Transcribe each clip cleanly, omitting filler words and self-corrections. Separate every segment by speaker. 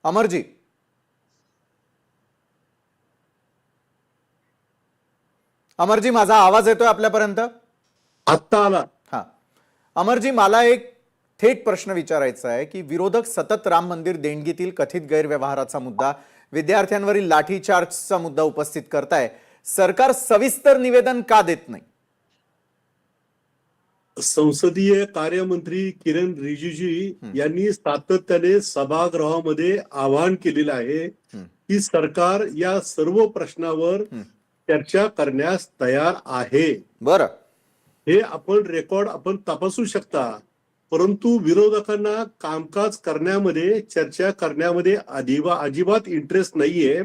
Speaker 1: अमरजी, अमरजी माझा आवाज येतोय आपल्यापर्यंत?
Speaker 2: आत्ता आला.
Speaker 1: हा, अमरजी मला एक थेट प्रश्न विचारायचा आहे की विरोधक सतत राम मंदिर देणगीतील कथित गैरव्यवहाराचा मुद्दा, विद्यार्थ्यांवरील लाठीचार्जचा मुद्दा उपस्थित करताय. सरकार सविस्तर निवेदन का देत नाही?
Speaker 2: संसदीय कार्यमंत्री किरण रिजिजू यांनी सातत्याने सभागृहामध्ये आवाहन केलेलं आहे की सरकार या सर्व प्रश्नावर चर्चा करण्यास तयार आहे.
Speaker 1: बरं,
Speaker 2: हे आपण तपासू शकता. परंतु विरोधकांना कामकाज करण्यामध्ये, चर्चा करण्यामध्ये अजिबात इंटरेस्ट नाहीये.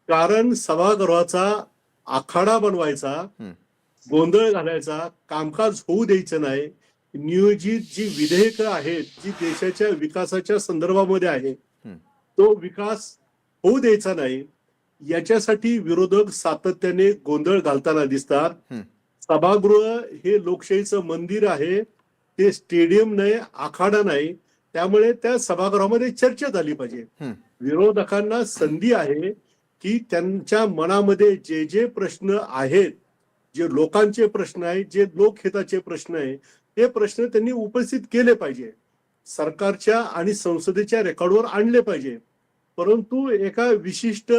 Speaker 2: कारण सभागृहाचा आखाडा बनवायचा, गोंधळ घालायचा, कामकाज होऊ द्यायचं नाही. नियोजित जी विधेयकं आहेत, जी देशाच्या विकासाच्या संदर्भामध्ये आहे, तो विकास होऊ द्यायचा नाही. याच्यासाठी विरोधक सातत्याने गोंधळ घालताना दिसतात. सभागृह हे लोकशाहीचं मंदिर आहे, ते स्टेडियम नाही, आखाडा नाही. त्यामुळे त्या सभागृहामध्ये चर्चा झाली पाहिजे. विरोधकांना संधी आहे की त्यांच्या मनामध्ये जे जे प्रश्न आहेत, जे लोकांचे प्रश्न आहेत, जे लोकहिताचे प्रश्न आहेत, ते प्रश्न त्यांनी उपस्थित केले पाहिजे, सरकारच्या आणि संसदेच्या रेकॉर्डवर आणले पाहिजे. परंतु एका विशिष्ट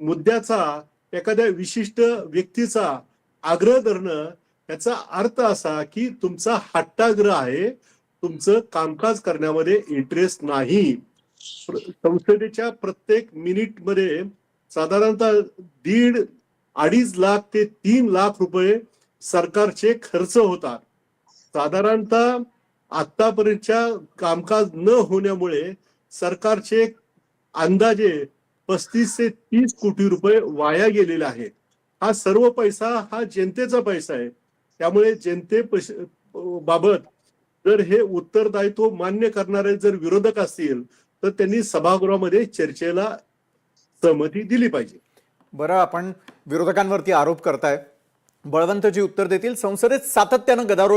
Speaker 2: मुद्द्याचा, एखाद्या विशिष्ट व्यक्तीचा आग्रह धरणं, याचा अर्थ असा की तुमचा हट्टाग्रह आहे, तुमचं कामकाज करण्यामध्ये इंटरेस्ट नाही. संसदेच्या प्रत्येक मिनिटमध्ये साधारणतः 1.5-2.5 लाख ते 3 लाख रुपये सरकारचे खर्च होतात. साधारणतः आतापर्यंतच्या कामकाज न होण्यामुळे सरकारचे अंदाजे 35 ते 30 कोटी रुपये वाया गेलेले आहेत. हा सर्व पैसा हा जनतेचा पैसा आहे. त्यामुळे बाबत जर हे उत्तरदायित्व मान्य करणारे जर विरोधक असतील तर त्यांनी सभागृहामध्ये चर्चेला सहमती दिली पाहिजे.
Speaker 1: बरं, आपण विरोधकांवरती आरोप करताय, बळवंतजी उत्तर देतील. संसदेत सातत्यानं गदारोळ